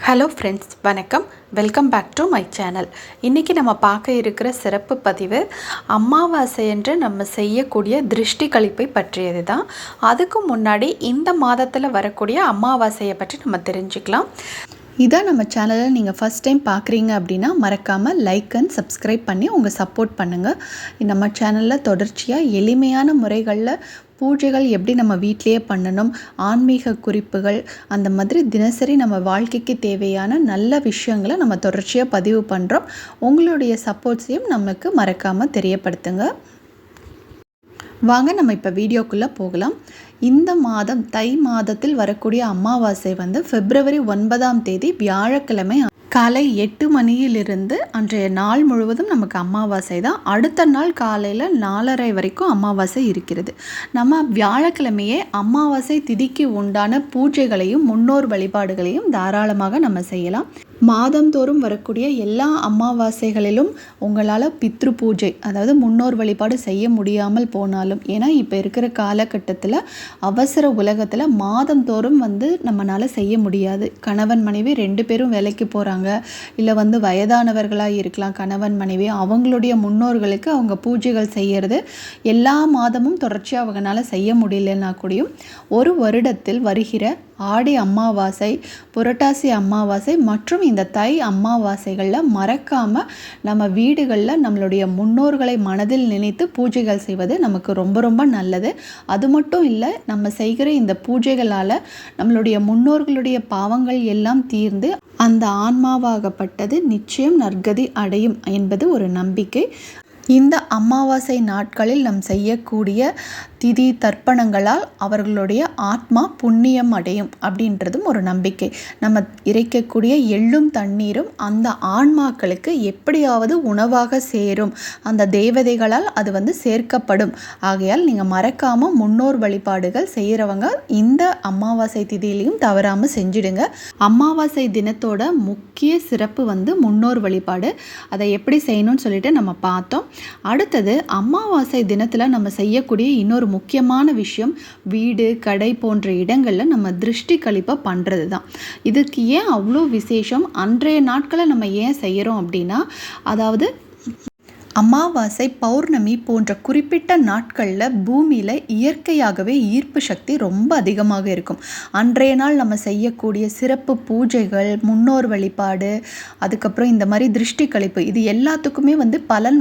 Hello friends, வணக்கம். Welcome back to my channel. இன்றைக்கி நம்ம பார்க்க இருக்கிற சிறப்பு பதிவு அமாவாசை என்று நம்ம செய்யக்கூடிய திருஷ்டி கழிப்பை பற்றியது தான். அதுக்கு முன்னாடி இந்த மாதத்தில் வரக்கூடிய அமாவாசையை பற்றி நம்ம தெரிஞ்சுக்கலாம். இதான் நம்ம சேனலில் நீங்கள் ஃபஸ்ட் டைம் பார்க்குறீங்க அப்படின்னா மறக்காமல் லைக் அண்ட் சப்ஸ்கிரைப் பண்ணி உங்கள் சப்போர்ட் பண்ணுங்கள். நம்ம சேனலில் தொடர்ச்சியாக எளிமையான முறைகளில் பூஜைகள் எப்படி நம்ம வீட்டிலையே பண்ணணும், ஆன்மீக குறிப்புகள், அந்த மாதிரி தினசரி நம்ம வாழ்க்கைக்கு தேவையான நல்ல விஷயங்களை நம்ம தொடர்ச்சியாக பதிவு பண்ணுறோம். உங்களுடைய சப்போர்ட்ஸையும் நமக்கு மறக்காமல் தெரியப்படுத்துங்க. வாங்க நம்ம இப்போ வீடியோக்குள்ளே போகலாம். இந்த மாதம் தை மாதத்தில் வரக்கூடிய அமாவாசை பிப்ரவரி 9 வியாழக்கிழமை காலை 8 மணியிலிருந்து அன்றைய நாள் முழுவதும் நமக்கு அமாவாசை தான். அடுத்த நாள் காலையில் 4:30 வரைக்கும் அமாவாசை இருக்கிறது. நம்ம வியாழக்கிழமையே அமாவாசை திதிக்கு உண்டான பூஜைகளையும் முன்னோர் வழிபாடுகளையும் தாராளமாக நம்ம செய்யலாம். மாதந்தோறும் வரக்கூடிய எல்லா அமாவாசைகளிலும் உங்களால் பித்ரு பூஜை, அதாவது முன்னோர் வழிபாடு செய்ய முடியாமல் போனாலும், ஏன்னா இப்போ இருக்கிற காலகட்டத்தில் அவசர உலகத்தில் மாதந்தோறும் நம்மளால் செய்ய முடியாது. கணவன் மனைவி 2 பேரும் வேலைக்கு போகிறாங்க, இல்லை வயதானவர்களாக இருக்கலாம் கணவன் மனைவி, அவங்களுடைய முன்னோர்களுக்கு அவங்க பூஜைகள் செய்கிறது எல்லா மாதமும் தொடர்ச்சியாக அவங்களால செய்ய முடியலன்னா கூடயும் ஒரு வருடத்தில் வருகிற ஆடி அமாவாசை, புரட்டாசி அமாவாசை மற்றும் இந்த தை அமாவாசைகளில் மறக்காமல் நம்ம வீடுகளில் நம்மளுடைய முன்னோர்களை மனதில் நினைத்து பூஜைகள் செய்வது நமக்கு ரொம்ப ரொம்ப நல்லது. அது மட்டும் இல்லை, நம்ம செய்கிற இந்த பூஜைகளால் நம்மளுடைய முன்னோர்களுடைய பாவங்கள் எல்லாம் தீர்ந்து அந்த ஆன்மாவாகப்பட்டது நிச்சயம் நற்கதி அடையும் என்பது ஒரு நம்பிக்கை. இந்த அமாவாசை நாட்களில் நாம் செய்யக்கூடிய திதி தர்ப்பணங்களால் அவர்களுடைய ஆத்மா புண்ணியம் அடையும் அப்படின்றதும் ஒரு நம்பிக்கை. நம்ம இறைக்கக்கூடிய எள்ளும் தண்ணீரும் அந்த ஆன்மாக்களுக்கு எப்படியாவது உணவாக சேரும், அந்த தேவதைகளால் அது சேர்க்கப்படும். ஆகையால் நீங்கள் மறக்காமல் முன்னோர் வழிபாடுகள் செய்கிறவங்க இந்த அமாவாசை திதியிலையும் தவறாமல் செஞ்சிடுங்க. அமாவாசை தினத்தோட முக்கிய சிறப்பு முன்னோர் வழிபாடு. அதை எப்படி செய்யணும்னு சொல்லிட்டு நம்ம பார்த்தோம். அடுத்தது அமாவாசை தினத்தில் நம்ம செய்யக்கூடிய இன்னொரு முக்கியமான விஷயம், வீடு கடை போன்ற இடங்களில் நம்ம திருஷ்டி கழிப்பை பண்ணுறது தான். இதுக்கு ஏன் அவ்வளோ விசேஷம், அன்றைய நாட்களை நம்ம ஏன் செய்கிறோம் அப்படின்னா, அதாவது அமாவாசை, பௌர்ணமி போன்ற குறிப்பிட்ட நாட்களில் பூமியில் இயற்கையாகவே ஈர்ப்பு சக்தி ரொம்ப அதிகமாக இருக்கும். அன்றைய நாள் நம்ம செய்யக்கூடிய சிறப்பு பூஜைகள், முன்னோர் வழிபாடு, அதுக்கப்புறம் இந்த மாதிரி திருஷ்டி கழிப்பு, இது எல்லாத்துக்குமே பலன்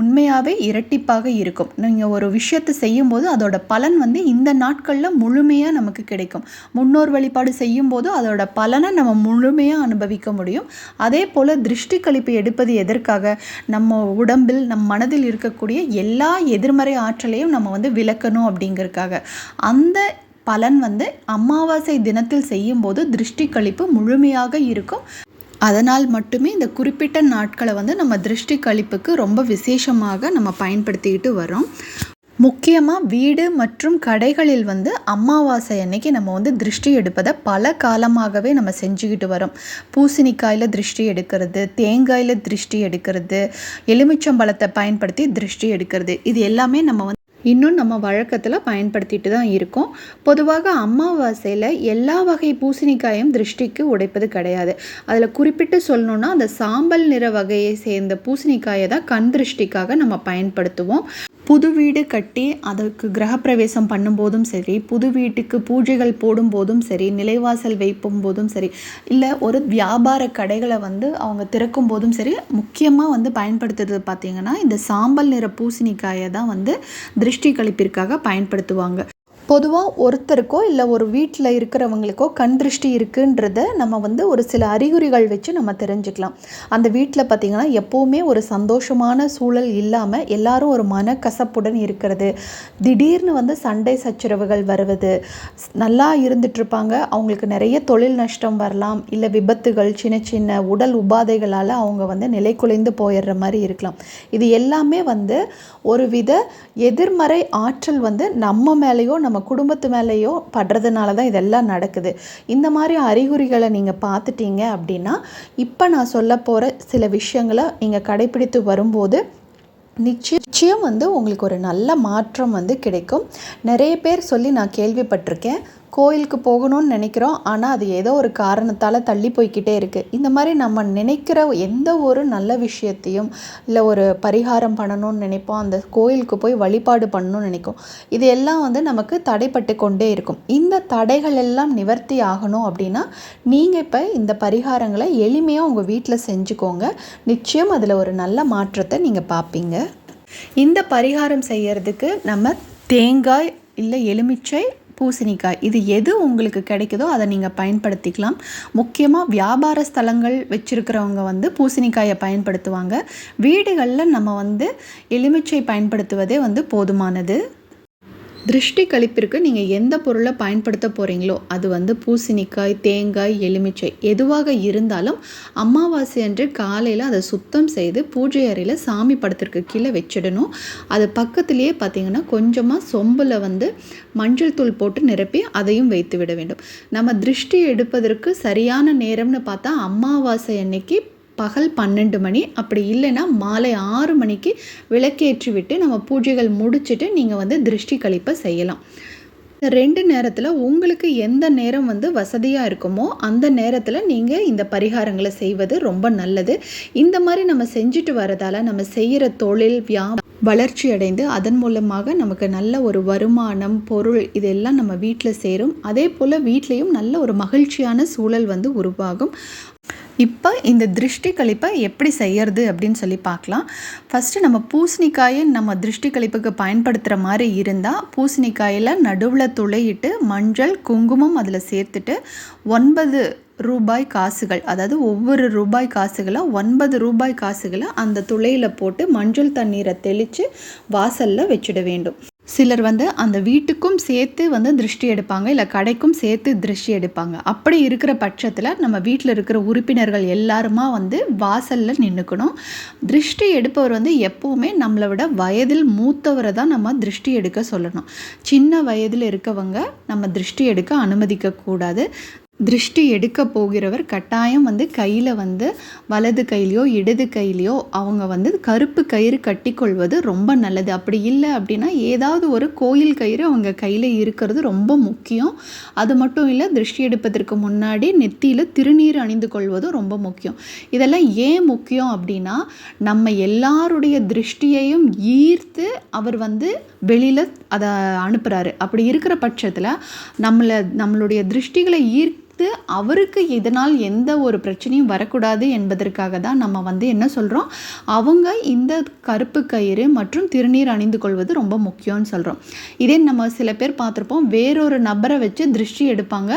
உண்மையாகவே இரட்டிப்பாக இருக்கும். நீங்கள் ஒரு விஷயத்தை செய்யும்போது அதோட பலன் இந்த நாட்களில் முழுமையாக நமக்கு கிடைக்கும். முன்னோர் வழிபாடு செய்யும்போது அதோட பலனை நம்ம முழுமையாக அனுபவிக்க முடியும். அதே போல் திருஷ்டி கழிப்பு எடுப்பது எதற்காக, நம்ம உடம்பில் நம் மனதில் இருக்கக்கூடிய எல்லா எதிர்மறை ஆற்றலையும் நம்ம விளக்கணும் அப்படிங்கிறதுக்காக. அந்த பலன் அமாவாசை தினத்தில் செய்யும்போது திருஷ்டி கழிப்பு முழுமையாக இருக்கும். அதனால் மட்டுமே இந்த குறிப்பிட்ட நாட்களை நம்ம திருஷ்டி கழிப்புக்கு ரொம்ப விசேஷமாக நம்ம பயன்படுத்திக்கிட்டு வரோம். முக்கியமாக வீடு மற்றும் கடைகளில் அமாவாசை அன்னைக்கு நம்ம திருஷ்டி எடுப்பதை பல காலமாகவே நம்ம செஞ்சுக்கிட்டு வரோம். பூசணிக்காயில் திருஷ்டி எடுக்கிறது, தேங்காயில் திருஷ்டி எடுக்கிறது, எலுமிச்சம்பழத்தை பயன்படுத்தி திருஷ்டி எடுக்கிறது, இது எல்லாமே நம்ம இன்னும் நம்ம வழக்கத்தில் பயன்படுத்திட்டு தான் இருக்கோம். பொதுவாக அமாவாசையில் எல்லா வகை பூசணிக்காயும் திருஷ்டிக்கு உடைப்பது கிடையாது. அதில் குறிப்பிட்டு சொல்லணுன்னா அந்த சாம்பல் நிற வகையை சேர்ந்த பூசணிக்காயை தான் கண் திருஷ்டிக்காக நம்ம பயன்படுத்துவோம். புது வீடு கட்டி அதற்கு கிரகப்பிரவேசம் பண்ணும்போதும் சரி, புது வீட்டுக்கு பூஜைகள் போடும்போதும் சரி, நிலைவாசல் வைக்கும் போதும் சரி, இல்லை ஒரு வியாபார கடைகளை அவங்க திறக்கும் போதும் சரி, முக்கியமாக பயன்படுத்துறது பார்த்திங்கன்னா இந்த சாம்பல் நிற பூசணிக்காயை தான் திருஷ்டி கழிப்பிற்காக பயன்படுத்துவாங்க. பொதுவாக ஒருத்தருக்கோ இல்லை ஒரு வீட்டில் இருக்கிறவங்களுக்கோ கண் திருஷ்டி இருக்குன்றத நம்ம ஒரு சில அறிகுறிகள் வச்சு நம்ம தெரிஞ்சுக்கலாம். அந்த வீட்டில் பார்த்திங்கன்னா எப்போவுமே ஒரு சந்தோஷமான சூழல் இல்லாமல் எல்லாரும் ஒரு மனக்கசப்புடன் இருக்கிறது, திடீர்னு சண்டை சச்சரவுகள் வருவது, நல்லா இருந்துகிட்ருப்பாங்க, அவங்களுக்கு நிறைய தொழில் நஷ்டம் வரலாம், இல்லை விபத்துகள், சின்ன சின்ன உடல் உபாதைகளால் அவங்க நிலை குலைந்து போயிடுற மாதிரி இருக்கலாம். இது எல்லாமே ஒருவித எதிர்மறை ஆற்றல் நம்ம மேலேயோ நம்ம குடும்பத்து மேலேயோ படுறதுனால தான் இதெல்லாம் நடக்குது. இந்த மாதிரி அறிகுறிகளை நீங்கள் பார்த்துட்டீங்க அப்படின்னா, இப்போ நான் சொல்ல போகிற சில விஷயங்களை நீங்கள் கடைப்பிடித்து வரும்போது நிச்சயம் உங்களுக்கு ஒரு நல்ல மாற்றம் கிடைக்கும். நிறைய பேர் சொல்லி நான் கேள்விப்பட்டிருக்கேன், கோயிலுக்கு போகணும்னு நினைக்கிறோம், ஆனால் அது ஏதோ ஒரு காரணத்தால் தள்ளி போய்க்கிட்டே இருக்குது. இந்த மாதிரி நம்ம நினைக்கிற எந்த ஒரு நல்ல விஷயத்தையும் இல்லை ஒரு பரிகாரம் பண்ணணும்னு நினைப்போம், அந்த கோயிலுக்கு போய் வழிபாடு பண்ணணும்னு நினைக்கும். இது எல்லாம் வந்து நமக்கு தடைப்பட்டு கொண்டே இருக்கும். இந்த தடைகள் எல்லாம் நிவர்த்தி ஆகணும் அப்படின்னா நீங்கள் இப்போ இந்த பரிகாரங்களை எளிமையாக உங்கள் வீட்டில் செஞ்சுக்கோங்க. நிச்சயம் அதில் ஒரு நல்ல மாற்றத்தை நீங்கள் பார்ப்பீங்க. இந்த பரிகாரம் செய்யறதுக்கு நம்ம தேங்காய் இல்லை எலுமிச்சை, பூசணிக்காய் இது எது உங்களுக்கு கிடைக்குதோ அதை நீங்கள் பயன்படுத்திக்கலாம். முக்கியமாக வியாபார ஸ்தலங்கள் வச்சுருக்கிறவங்க வந்து பூசணிக்காயை பயன்படுத்துவாங்க. வீடுகளில் நம்ம வந்து எலுமிச்சை பயன்படுத்துவதே வந்து போதுமானது. திருஷ்டி கழிப்பிற்கு நீங்கள் எந்த பொருளை பயன்படுத்த போகிறீங்களோ அது வந்து பூசணிக்காய், தேங்காய், எலுமிச்சை எதுவாக இருந்தாலும் அமாவாசை அன்று காலையில் அதை சுத்தம் செய்து பூஜை அறையில் சாமி படத்திற்கு கீழே வச்சிடணும். அது பக்கத்துலேயே பார்த்திங்கன்னா கொஞ்சமாக சொம்பில் வந்து மஞ்சள் தூள் போட்டு நிரப்பி அதையும் வைத்து விட வேண்டும். நம்ம திருஷ்டி எடுப்பதற்கு சரியான நேரம்னு பார்த்தா அமாவாசை அன்னைக்கு பகல் 12 மணி, அப்படி இல்லைன்னா மாலை 6 மணிக்கு விளக்கேற்றி விட்டு நம்ம பூஜைகள் முடிச்சுட்டு நீங்கள் வந்து திருஷ்டி கழிப்பை செய்யலாம். இந்த 2 நேரத்தில் உங்களுக்கு எந்த நேரம் வந்து வசதியாக இருக்குமோ அந்த நேரத்தில் நீங்கள் இந்த பரிகாரங்களை செய்வது ரொம்ப நல்லது. இந்த மாதிரி நம்ம செஞ்சுட்டு வரதால் நம்ம செய்கிற தொழில் வளர்ச்சி அடைந்து அதன் மூலமாக நமக்கு நல்ல ஒரு வருமானம், பொருள் இதெல்லாம் நம்ம வீட்டில் சேரும். அதே போல் வீட்லேயும் நல்ல ஒரு மகிழ்ச்சியான சூழல் வந்து உருவாகும். இப்போ இந்த திருஷ்டி கழிப்பை எப்படி செய்யறது அப்படின்னு சொல்லி பார்க்கலாம். ஃபஸ்ட்டு நம்ம பூசணிக்காயை நம்ம திருஷ்டி கழிப்புக்கு பயன்படுத்துகிற மாதிரி இருந்தால் பூசணிக்காயில் நடுவில் துளையிட்டு மஞ்சள், குங்குமம் அதில் சேர்த்துட்டு 9 ரூபாய் காசுகள், அதாவது ஒவ்வொரு ரூபாய் காசுகளை 9 ரூபாய் காசுகளை அந்த துளையில் போட்டு மஞ்சள் தண்ணீரை தெளித்து வாசலில் வச்சிட வேண்டும். சிலர் வந்து அந்த வீட்டுக்கும் சேர்த்து வந்து திருஷ்டி எடுப்பாங்க, இல்லை கடைக்கும் சேர்த்து திருஷ்டி எடுப்பாங்க. அப்படி இருக்கிற பட்சத்தில் நம்ம வீட்டில் இருக்கிற உறுப்பினர்கள் எல்லாருமா வந்து வாசலில் நின்றுக்கணும். திருஷ்டி எடுப்பவர் வந்து எப்போவுமே நம்மளை விட வயதில் மூத்தவரை தான் நம்ம திருஷ்டி எடுக்க சொல்லணும். சின்ன வயதில் இருக்கவங்க நம்ம திருஷ்டி எடுக்க அனுமதிக்கக்கூடாது. திருஷ்டி எடுக்க போகிறவர் கட்டாயம் வந்து கையில் வந்து வலது கையிலையோ இடது கையிலையோ அவங்க வந்து கருப்பு கயிறு கட்டிக்கொள்வது ரொம்ப நல்லது. அப்படி இல்லை அப்படின்னா ஏதாவது ஒரு கோயில் கயிறு அவங்க கையில் இருக்கிறது ரொம்ப முக்கியம். அது மட்டும் இல்லை, திருஷ்டி எடுப்பதற்கு முன்னாடி நெத்தியில் திருநீர் அணிந்து கொள்வதும் ரொம்ப முக்கியம். இதெல்லாம் ஏன் முக்கியம் அப்படின்னா நம்ம எல்லாருடைய திருஷ்டியையும் ஈர்த்து அவர் வந்து வெளியில் அதை அனுப்புகிறாரு. அப்படி இருக்கிற பட்சத்தில் நம்மளுடைய திருஷ்டிகளை ஈர்த்து அவருக்கு இதனால் எந்த ஒரு பிரச்சனையும் வரக்கூடாது என்பதற்காக தான் நம்ம வந்து என்ன சொல்கிறோம், அவங்க இந்த கருப்பு கயிறு மற்றும் திருநீர் அணிந்து கொள்வது ரொம்ப முக்கியம்னு சொல்கிறோம். இதே நம்ம சில பேர் பார்த்துருப்போம், வேறொரு நபரை வச்சு திருஷ்டி எடுப்பாங்க.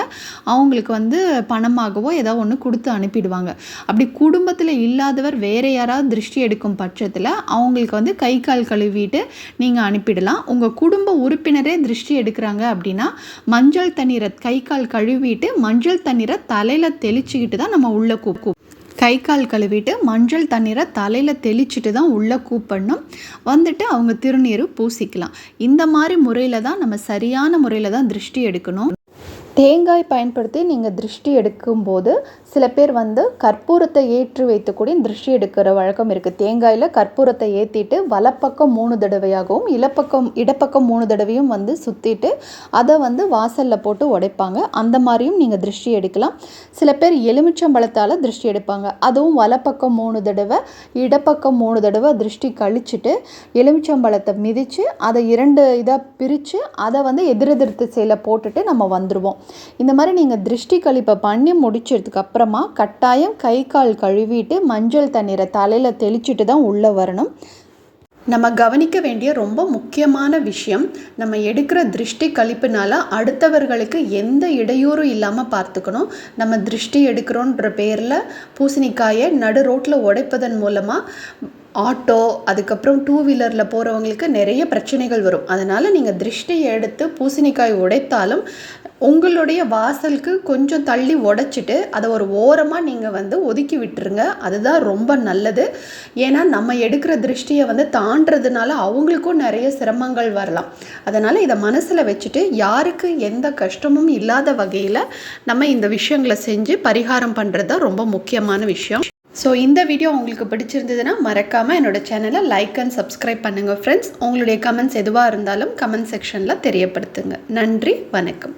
அவங்களுக்கு வந்து பணமாகவோ ஏதாவது ஒன்று கொடுத்து அனுப்பிடுவாங்க. அப்படி குடும்பத்தில் இல்லாதவர் வேறு யாராவது திருஷ்டி எடுக்கும் பட்சத்தில் அவங்களுக்கு வந்து கை கால் கழுவிட்டு நீங்கள் அனுப்பிடலாம். உங்கள் குடும்ப உறுப்பினரே திருஷ்டி எடுக்கிறாங்க அப்படின்னா மஞ்சள் தண்ணீரை கை கால் கழுவிட்டு மஞ்சள் தண்ணீரை தலையில் தெளிச்சுக்கிட்டு தான் நம்ம உள்ள கை கால் கழுவிட்டு மஞ்சள் தண்ணீரை தலையில் தெளிச்சுட்டு தான் உள்ளே கூப்பிடணும். வந்துட்டு அவங்க திருநீர் பூசிக்கலாம். இந்த மாதிரி முறையில் தான் நம்ம சரியான முறையில் தான் திருஷ்டி எடுக்கணும். தேங்காய் பயன்படுத்தி நீங்கள் திருஷ்டி எடுக்கும்போது சில பேர் வந்து கற்பூரத்தை ஏற்றி வைத்துக்கூட திருஷ்டி எடுக்கிற வழக்கம் இருக்குது. தேங்காயில் கற்பூரத்தை ஏற்றிட்டு வலப்பக்கம் 3 தடவையாகவும் இடப்பக்கம் 3 தடவையும் வந்து சுற்றிட்டு அதை வந்து வாசலில் போட்டு உடைப்பாங்க. அந்த மாதிரியும் நீங்கள் திருஷ்டி எடுக்கலாம். சில பேர் எலுமிச்சம்பழத்தால் திருஷ்டி எடுப்பாங்க. அதுவும் வலப்பக்கம் 3 தடவை இடப்பக்கம் 3 தடவை திருஷ்டி கழிச்சிட்டு எலுமிச்சம்பழத்தை மிதித்து அதை 2 இதாக பிரித்து அதை வந்து எதிரெதிர் திசையில் போட்டுட்டு நம்ம வந்துடுவோம். இந்த மாதிரி நீங்கள் திருஷ்டி கழிப்பை பண்ணி முடிச்சதுக்கு அப்புறமா கட்டாயம் கை கால் கழுவிட்டு மஞ்சள் தண்ணீரை தலையில் தெளிச்சுட்டு தான் உள்ளே வரணும். நம்ம கவனிக்க வேண்டிய ரொம்ப முக்கியமான விஷயம், நம்ம எடுக்கிற திருஷ்டி கழிப்புனால அடுத்தவர்களுக்கு எந்த இடையூறும் இல்லாமல் பார்த்துக்கணும். நம்ம திருஷ்டி எடுக்கிறோன்ற பேரில் பூசணிக்காயை நடு ரோட்டில் உடைப்பதன் மூலமாக ஆட்டோ அதுக்கப்புறம் 2 வீலரில் போகிறவங்களுக்கு நிறைய பிரச்சனைகள் வரும். அதனால் நீங்கள் திருஷ்டியை எடுத்து பூசணிக்காய் உடைத்தாலும் உங்களுடைய வாசலுக்கு கொஞ்சம் தள்ளி உடைச்சிட்டு அதை ஒரு ஓரமாக நீங்கள் வந்து ஒதுக்கி விட்டுருங்க. அதுதான் ரொம்ப நல்லது. ஏன்னா நம்ம எடுக்கிற திருஷ்டியை வந்து தாண்டதுனால அவங்களுக்கும் நிறைய சிரமங்கள் வரலாம். அதனால் இதை மனசில் வச்சுட்டு யாருக்கு எந்த கஷ்டமும் இல்லாத வகையில் நம்ம இந்த விஷயங்களை செஞ்சு பரிகாரம் பண்ணுறது தான் ரொம்ப முக்கியமான விஷயம். ஸோ இந்த வீடியோ உங்களுக்கு பிடிச்சிருந்ததுன்னா மறக்காமல் என்னோடய சேனலை லைக் அண்ட் சப்ஸ்கிரைப் பண்ணுங்கள் ஃப்ரெண்ட்ஸ். உங்களுடைய கமெண்ட்ஸ் எதுவாக இருந்தாலும் கமெண்ட் செக்ஷனில் தெரியப்படுத்துங்க. நன்றி, வணக்கம்.